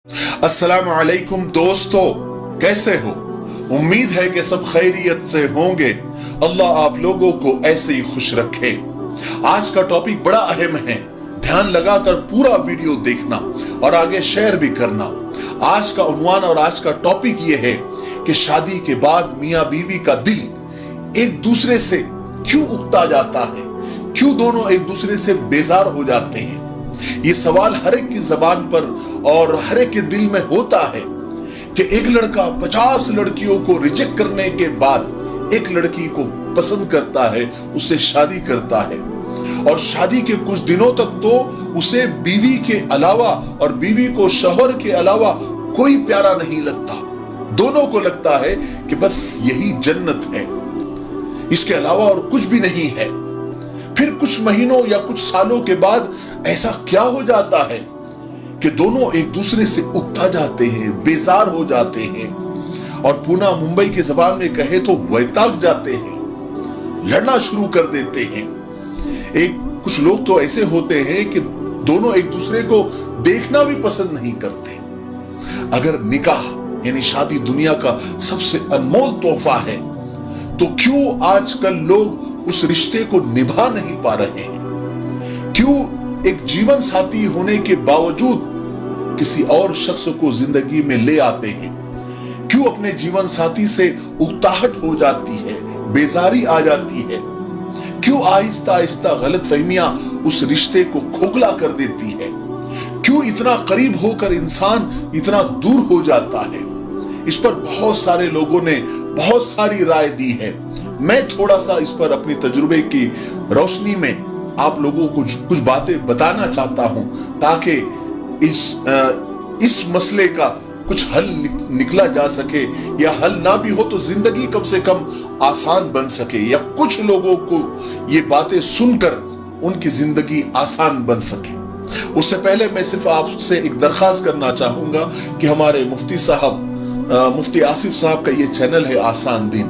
अस्सलाम वालेकुम दोस्तों, कैसे हो? उम्मीद है कि सब खैरियत से होंगे। अल्लाह आप लोगों को ऐसे ही खुश रखे। आज का टॉपिक बड़ा अहम है, ध्यान लगाकर पूरा वीडियो देखना और आगे शेयर भी करना। आज का उन्वान और आज का टॉपिक ये है कि शादी के बाद मियां बीवी का दिल एक दूसरे से क्यों उकता जाता है, क्यों दोनों एक दूसरे से बेजार हो जाते हैं। ये सवाल हर एक की जबान पर और हर एक के दिल में होता है कि एक लड़का 50 लड़कियों को रिजेक्ट करने के बाद एक लड़की को पसंद करता है, उससे शादी करता है और शादी के कुछ दिनों तक तो उसे बीवी के अलावा और बीवी को शौहर के अलावा कोई प्यारा नहीं लगता। दोनों को लगता है कि बस यही जन्नत है, इसके अलावा और कुछ भी नहीं है। फिर कुछ महीनों या कुछ सालों के बाद ऐसा क्या हो जाता है कि दोनों एक दूसरे से उकता जाते हैं, बेजार हो जाते हैं और पूना मुंबई के जबान में कहे तो वैताग जाते हैं, लड़ना शुरू कर देते हैं। कुछ लोग तो ऐसे होते हैं कि दोनों एक दूसरे को देखना भी पसंद नहीं करते। अगर निकाह यानी शादी दुनिया का सबसे अनमोल तोहफा है तो क्यों आजकल लोग उस रिश्ते को निभा नहीं पा रहे हैं? क्यों एक जीवन साथी होने के बावजूद किसी और शख्स को जिंदगी में ले आते हैं? क्यों अपने जीवन साथी से उकताहट हो जाती है, बेजारी आ जाती है? क्यों आहिस्ता आहिस्ता गलत फहमियां उस रिश्ते को खोखला कर देती है? क्यों इतना करीब होकर इंसान इतना दूर हो जाता है? इस पर बहुत सारे लोगों ने बहुत सारी राय दी है। मैं थोड़ा सा इस पर अपनी तजुर्बे की रोशनी में आप लोगों को कुछ बातें बताना चाहता हूं ताकि इस मसले का कुछ हल निकला जा सके, या हल ना भी हो तो जिंदगी कम से कम आसान बन सके, या कुछ लोगों को ये बातें सुनकर उनकी जिंदगी आसान बन सके। उससे पहले मैं सिर्फ आपसे एक दरखास्त करना चाहूंगा कि हमारे मुफ्ती आसिफ साहब का ये चैनल है आसान दीन,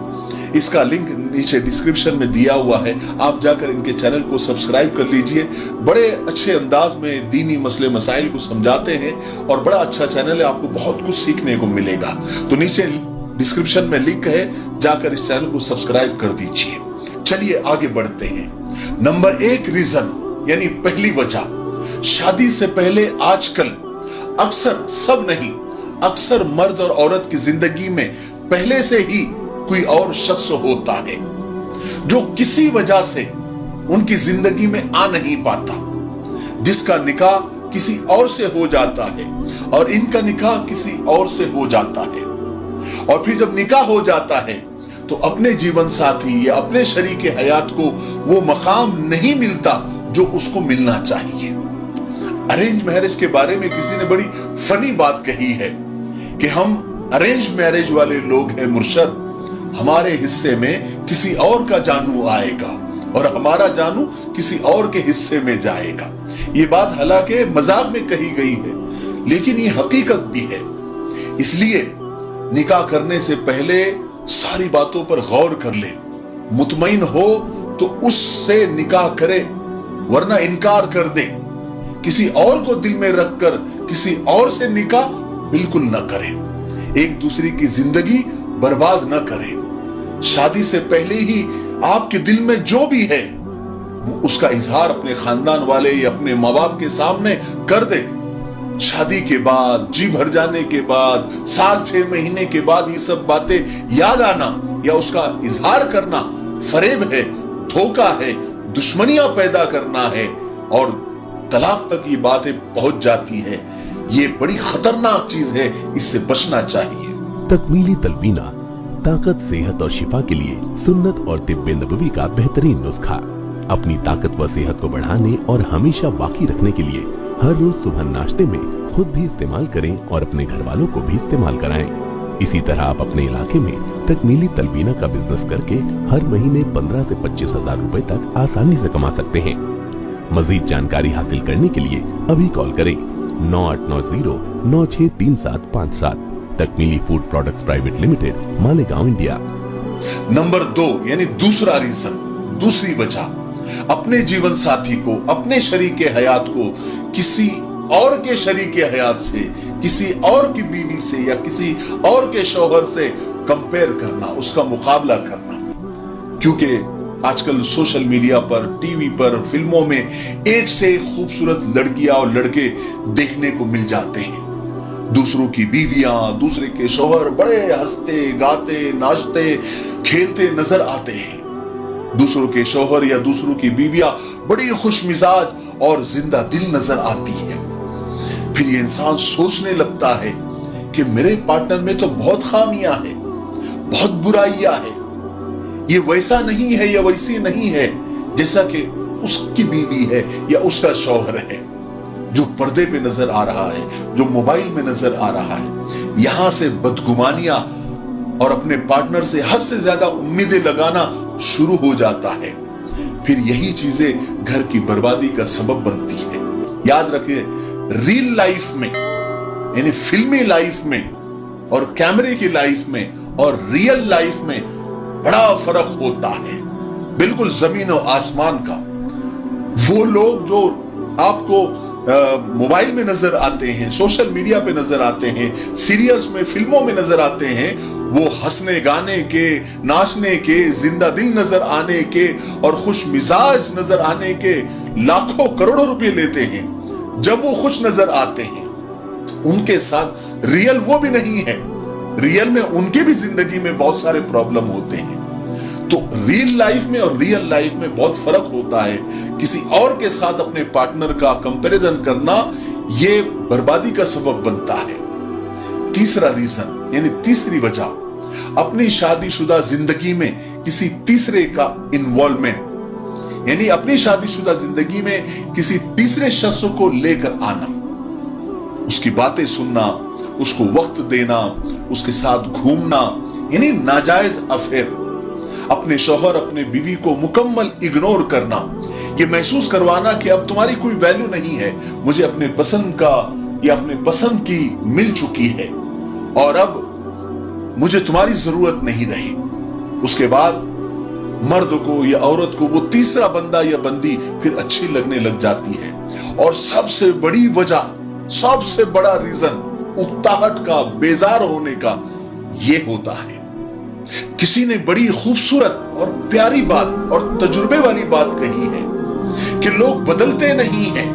इसका लिंक नीचे डिस्क्रिप्शन में दिया हुआ है, आप जाकर इनके चैनल को सब्सक्राइब कर लीजिए। बड़े अच्छे अंदाज में दीनी मसले मसाइल को समझाते हैं और बड़ा अच्छा चैनल है, आपको बहुत कुछ सीखने को मिलेगा। तो नीचे डिस्क्रिप्शन में लिंक है, जाकर इस चैनल को सब्सक्राइब कर दीजिए। चलिए आगे बढ़ते हैं। नंबर 1 रीजन यानी पहली वजह, शादी से पहले आजकल अक्सर, सब नहीं, अक्सर मर्द और औरत की जिंदगी में पहले से ही कोई और शख्स होता है जो किसी वजह से उनकी जिंदगी में आ नहीं पाता, जिसका निकाह किसी और से हो जाता है और इनका निकाह किसी और से हो जाता है। और फिर जब निकाह हो जाता है तो अपने जीवन साथी या अपने शरीके हयात को वो मकाम नहीं मिलता जो उसको मिलना चाहिए। अरेंज मैरिज के बारे में किसी ने बड़ी फनी बात कही है कि हम अरेंज मैरिज वाले लोग हैं मुर्शद, हमारे हिस्से में किसी और का जानू आएगा और हमारा जानू किसी और के हिस्से में जाएगा। ये बात हालांकि मजाक में कही गई है लेकिन ये हकीकत भी है। इसलिए निकाह करने से पहले सारी बातों पर गौर कर ले, मुतमईन हो तो उससे निकाह करे, वरना इनकार कर दे। किसी और को दिल में रखकर किसी और से निकाह बिल्कुल न करें, एक दूसरे की जिंदगी बर्बाद न करें। शादी से पहले ही आपके दिल में जो भी है उसका इजहार अपने खानदान वाले या अपने माँ बाप के सामने कर दे। शादी के बाद, जी भर जाने के बाद, साल 6 महीने के बाद ये सब बातें याद आना या उसका इजहार करना फरेब है, धोखा है, दुश्मनियां पैदा करना है और तलाक तक ये बातें पहुंच जाती है। ये बड़ी खतरनाक चीज है, इससे बचना चाहिए। तकमीली तलबीना, ताकत, सेहत और शिफा के लिए सुन्नत और तिब्बे नबवी का बेहतरीन नुस्खा। अपनी ताकत व सेहत को बढ़ाने और हमेशा बाकी रखने के लिए हर रोज सुबह नाश्ते में खुद भी इस्तेमाल करें और अपने घर वालों को भी इस्तेमाल कराएं। इसी तरह आप अपने इलाके में तकमीली तलबीना का बिजनेस करके हर महीने 15 से 25 हजार रुपए तक आसानी से कमा सकते हैं। मजीद जानकारी हासिल करने के लिए अभी कॉल करें 9890963757। Takmeeli Food Products Private Limited, Malegaon, India. Number 2 यानी दूसरा रीजन, दूसरी वजह, अपने जीवन साथी को, अपने शरीके हयात को किसी और के शरीके हयात से, किसी और की बीवी से या किसी और के शौहर से कंपेयर करना, उसका मुकाबला करना। क्योंकि आजकल सोशल मीडिया पर, टीवी पर, फिल्मों में एक से एक खूबसूरत लड़कियां और लड़के देखने को मिल जाते हैं। दूसरों की बीवियां, दूसरे के शौहर बड़े हंसते, गाते, नाचते, खेलते नजर आते हैं। दूसरों के शौहर या दूसरों की बीवियां बड़ी खुशमिजाज और जिंदा दिल नजर आती है। फिर ये इंसान सोचने लगता है कि मेरे पार्टनर में तो बहुत खामियां हैं, बहुत बुराइयां हैं, ये वैसा नहीं है या वैसी नहीं है जैसा कि उसकी बीवी है या उसका शौहर है, जो पर्दे पे नजर आ रहा है, जो मोबाइल में नजर आ रहा है। यहां से बदगुमानियां और अपने पार्टनर से हद से ज्यादा उम्मीदें लगाना शुरू हो जाता है। फिर यही चीजें घर की बर्बादी का सबब बनती है। याद रखिए, रियल लाइफ में यानी फिल्मी लाइफ में और कैमरे की लाइफ में और रियल लाइफ में बड़ा फर्क होता है, बिल्कुल जमीन और आसमान का। वो लोग जो आपको मोबाइल में नजर आते हैं, सोशल मीडिया पे नजर आते हैं, सीरियल्स में, फिल्मों में नजर आते हैं, वो हंसने गाने के, नाचने के, जिंदा दिल नजर आने के और खुश मिजाज नजर आने के लाखों करोड़ों रुपए लेते हैं। जब वो खुश नजर आते हैं तो उनके साथ रियल वो भी नहीं है। रियल में उनके भी जिंदगी में बहुत सारे प्रॉब्लम होते हैं। तो रियल लाइफ में और रियल लाइफ में बहुत फर्क होता है। किसी और के साथ अपने पार्टनर का कंपैरिजन करना ये बर्बादी का सबब बनता है। तीसरा रीजन यानी तीसरी वजह, अपनी शादीशुदा जिंदगी में किसी तीसरे का इन्वॉल्वमेंट, यानी अपनी शादीशुदा जिंदगी में किसी तीसरे शख्स को लेकर आना, उसकी बातें सुनना, उसको वक्त देना, उसके साथ घूमना, यानी नाजायज अफेयर। अपने शौहर, अपने बीवी को मुकम्मल इग्नोर करना, ये महसूस करवाना कि अब तुम्हारी कोई वैल्यू नहीं है, मुझे अपने पसंद का या अपने पसंद की मिल चुकी है और अब मुझे तुम्हारी जरूरत नहीं रही। उसके बाद मर्द को या औरत को वो तीसरा बंदा या बंदी फिर अच्छी लगने लग जाती है। और सबसे बड़ी वजह, सबसे बड़ा रीजन उकताहट का, बेजार होने का ये होता है। किसी ने बड़ी खूबसूरत और प्यारी बात और तजुर्बे वाली बात कही है कि लोग बदलते नहीं हैं।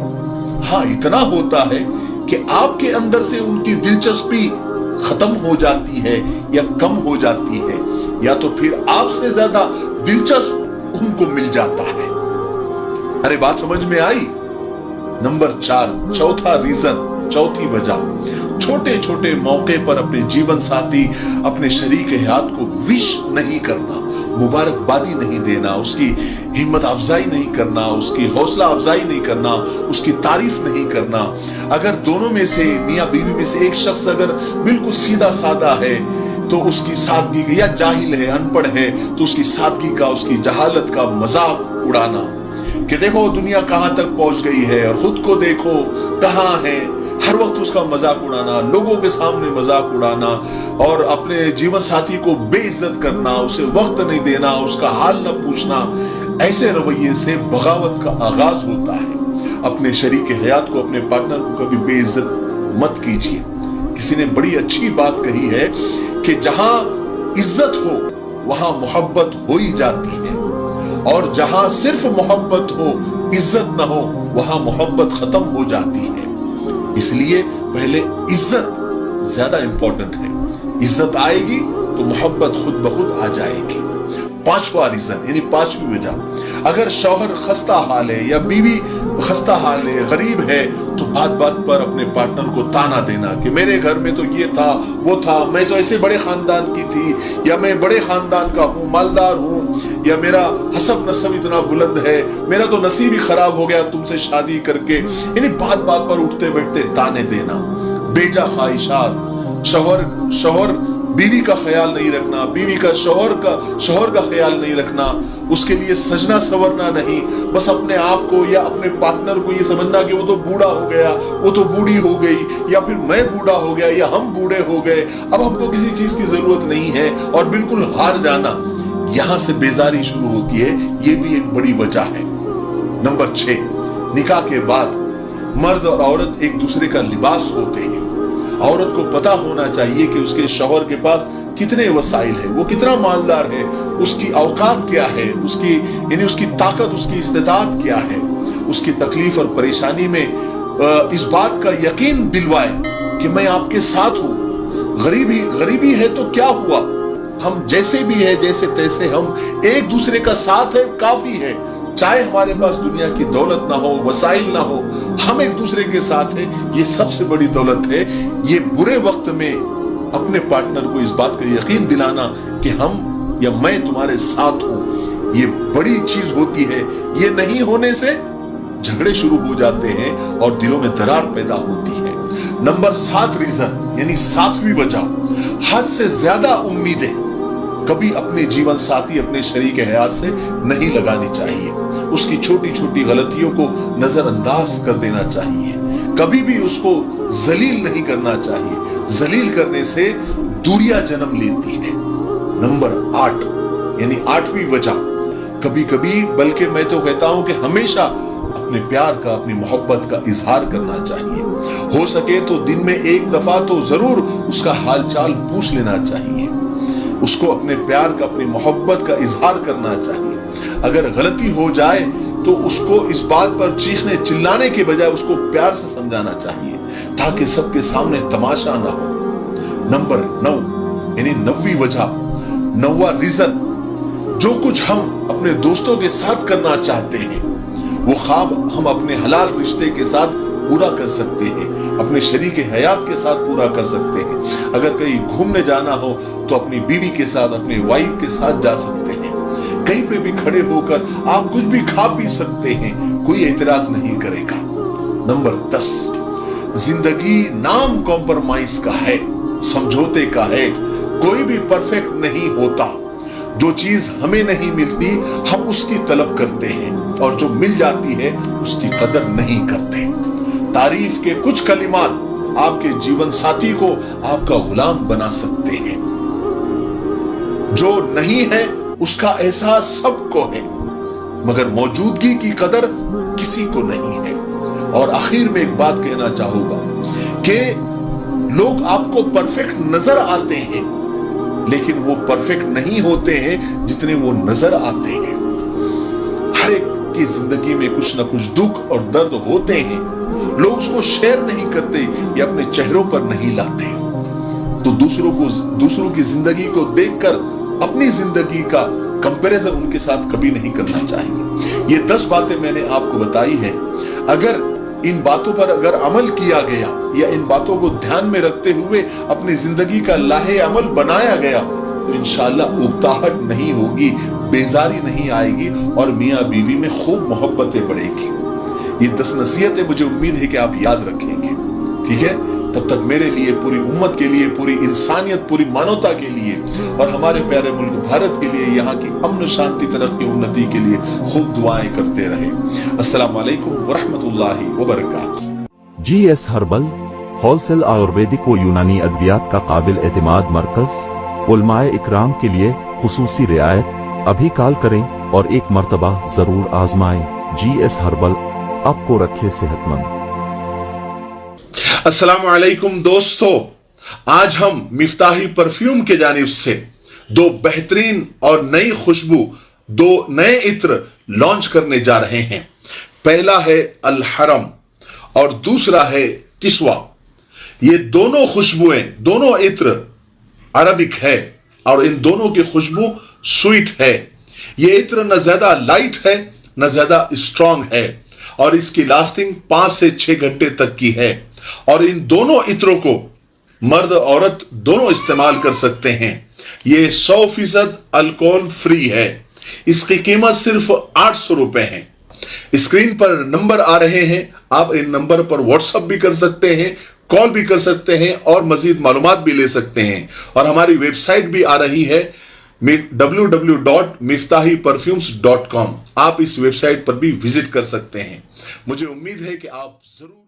हाँ, इतना होता है कि आपके अंदर से उनकी दिलचस्पी खत्म हो जाती है या कम हो जाती है, या तो फिर आपसे ज्यादा दिलचस्प उनको मिल जाता है। अरे बात समझ में आई? नंबर 4, चौथा रीजन, चौथी वजह, छोटे छोटे मौके पर अपने जीवन साथी, अपने शरीक हयात को विश नहीं करना, मुबारकबादी नहीं देना, उसकी हिम्मत अफजाई नहीं करना, उसकी हौसला अफजाई नहीं करना, उसकी तारीफ नहीं करना। अगर दोनों में से, मियां बीवी में से एक शख्स अगर बिल्कुल सीधा साधा है तो उसकी सादगी का, या जाहिल है, अनपढ़ है, तो उसकी सादगी का, उसकी जहालत का मजाक उड़ाना कि देखो दुनिया कहां तक पहुंच गई है और खुद को देखो कहां है, हर वक्त उसका मजाक उड़ाना, लोगों के सामने मजाक उड़ाना और अपने जीवन साथी को बेइज्जत करना, उसे वक्त नहीं देना, उसका हाल न पूछना, ऐसे रवैये से बगावत का आगाज होता है। अपने शरीक हयात को, अपने पार्टनर को कभी बेइज्जत मत कीजिए। किसी ने बड़ी अच्छी बात कही है कि जहां इज्जत हो वहां मोहब्बत हो ही जाती है, और जहां सिर्फ मोहब्बत हो, इज्जत ना हो, वहां मोहब्बत खत्म हो जाती है। इसलिए पहले इज्जत ज्यादा इंपॉर्टेंट है। इज्जत आएगी तो मोहब्बत खुद ब खुद आ जाएगी। पांचवा रीजन यानी पांचवी वजह, अगर शौहर खस्ता हाल है या बीवी खस्ता हाल है, गरीब है, तो बात बात पर अपने पार्टनर को ताना देना कि मेरे घर में तो ये था, वो था, मैं तो ऐसे बड़े खानदान की थी, या मैं बड़े खानदान का हूँ, मालदार हूँ, या मेरा हसब नसब इतना बुलंद है, मेरा तो नसीब ही खराब हो गया तुमसे शादी करके। यानी बात बात पर उठते बैठते ताने देना, बेजा ख्वाहिशात, शौहर बीवी का ख्याल नहीं रखना, बीवी का शौहर का ख्याल नहीं रखना, उसके लिए सजना संवरना नहीं, बस अपने आप को या अपने पार्टनर को ये समझना कि वो तो बूढ़ा हो गया, वो तो बूढ़ी हो गई, या फिर मैं बूढ़ा हो गया या हम बूढ़े हो गए, अब हमको किसी चीज की जरूरत नहीं है, और बिल्कुल हार जाना। यहां से बेजारी शुरू होती है, ये भी एक बड़ी वजह है। नंबर 6, निकाह के बाद मर्द और औरत एक दूसरे का लिबास होते हैं, औरत को पता होना चाहिए कि उसके शौहर के पास कितने वसाइल है, वो कितना मालदार है, उसकी औकात क्या है, उसकी ताकत, उसकी इस्तेताअत क्या है। उसकी तकलीफ और परेशानी में इस बात का यकीन दिलवाए कि मैं आपके साथ हूं। गरीबी है तो क्या हुआ, हम जैसे भी है जैसे तैसे हम एक दूसरे का साथ है, काफी है। चाहे हमारे पास दुनिया की दौलत ना हो, वसाइल ना हो, हम एक दूसरे के साथ है, ये सबसे बड़ी दौलत है। ये बुरे वक्त में अपने पार्टनर को इस बात का यकीन दिलाना कि हम या मैं तुम्हारे साथ हूं, ये बड़ी चीज होती है। ये नहीं होने से झगड़े शुरू हो जाते हैं और दिलों में दरार पैदा होती है। नंबर 7 रीजन यानी 7वीं वजह, हद से ज्यादा उम्मीदें कभी अपने जीवन साथी, अपने शरीक हयात से नहीं लगानी चाहिए। उसकी छोटी छोटी गलतियों को नजरअंदाज कर देना चाहिए। कभी भी उसको जलील नहीं करना चाहिए। जलील करने से दूरियां जन्म लेती है। नंबर 8 यानी 8वीं वजह, कभी कभी बल्कि मैं तो कहता हूं कि हमेशा अपने प्यार का, अपनी मोहब्बत का इजहार करना चाहिए। हो सके तो दिन में एक दफा तो जरूर उसका हालचाल पूछ लेना चाहिए। उसको अपने प्यार का, अपनी मोहब्बत का इजहार करना चाहिए। अगर गलती हो जाए तो उसको इस बात पर चीखने चिल्लाने के बजाय उसको प्यार से समझाना चाहिए ताकि सबके सामने तमाशा ना हो। नंबर 9 यानी 9वीं वजह, 9वां रीजन, जो कुछ हम अपने दोस्तों के साथ करना चाहते हैं वो ख्वाब हम अपने हलाल रिश्ते के साथ पूरा कर सकते हैं, अपने शरीक हयात के साथ पूरा कर सकते हैं। अगर कहीं घूमने जाना हो तो अपनी बीवी के साथ, अपनी वाइफ के साथ जा सकते हैं। कहीं पे भी खड़े होकर आप कुछ भी खा पी सकते हैं, कोई एतराज नहीं करेगा। नंबर 10, जिंदगी नाम कॉम्प्रोमाइज का है, समझौते का है। कोई भी परफेक्ट नहीं होता। जो चीज हमें नहीं मिलती हम उसकी तलब करते हैं और जो मिल जाती है उसकी कदर नहीं करते। तारीफ के कुछ कलिमात आपके जीवन साथी को आपका गुलाम बना सकते हैं। जो नहीं है उसका एहसास सबको है, मगर मौजूदगी की कदर किसी को नहीं है। और आखिर में एक बात कहना चाहूंगा कि लोग आपको परफेक्ट नजर आते हैं, लेकिन वो परफेक्ट नहीं होते हैं जितने वो नजर आते हैं। हर एक की जिंदगी में कुछ ना कुछ दुख और दर्द होते हैं, लोग उसको शेयर नहीं करते या अपने चेहरों पर नहीं लाते। तो दूसरों की जिंदगी को देखकर अपनी जिंदगी का कंपैरिजन उनके साथ कभी नहीं करना चाहिए। ये 10 बातें मैंने आपको बताई है। अगर इन बातों पर अगर अमल किया गया या इन बातों को ध्यान में रखते हुए अपनी जिंदगी का लाहे अमल बनाया गया तो इंशाअल्लाह उकताहट नहीं होगी, बेजारी नहीं आएगी और मियाँ बीवी में खूब मोहब्बतें बढ़ेगी। ये 10 नसीहतें मुझे उम्मीद है कि आप याद रखेंगे। ठीक है, तब तक मेरे लिए, पूरी उम्मत के लिए, पूरी इंसानियत, पूरी मानवता के लिए और हमारे प्यारे मुल्क भारत के लिए, यहाँ की अमन शांति, तरक्की, उन्नति के लिए खूब दुआएं करते रहे। अस्सलाम वालेकुम वरहमतुल्लाहि वबरकातुहू। GS हर्बल होलसेल आयुर्वेदिक व यूनानी अद्वियात का काबिल एतमाद मरकज, उलमाए इकराम के लिए खुसूसी रियायत। अभी कॉल करें और एक मर्तबा जरूर आजमाएं। GS हर्बल आपको रखे सेहतमंद। अस्सलाम वालेकुम दोस्तों, आज हम मिफ्ताही परफ्यूम के जानिब से 2 बेहतरीन और नई खुशबू, 2 नए इत्र लॉन्च करने जा रहे हैं। पहला है अल हरम और दूसरा है किस्वा। ये दोनों खुशबुएं, दोनों इत्र अरबिक है और इन दोनों की खुशबू स्वीट है। ये इत्र न ज्यादा लाइट है न ज्यादा स्ट्रांग है और इसकी लास्टिंग 5 से 6 घंटे तक की है। और इन दोनों इत्रों को मर्द औरत दोनों इस्तेमाल कर सकते हैं। ये 100% अल्कोहल फ्री है। इसकी कीमत सिर्फ 800 रुपए है। स्क्रीन पर नंबर आ रहे हैं, आप इन नंबर पर व्हाट्सएप भी कर सकते हैं, कॉल भी कर सकते हैं और मजीद मालूमात भी ले सकते हैं। और हमारी वेबसाइट भी आ रही है www.miftahiperfumes.com। आप इस वेबसाइट पर भी विजिट कर सकते हैं। मुझे उम्मीद है कि आप जरूर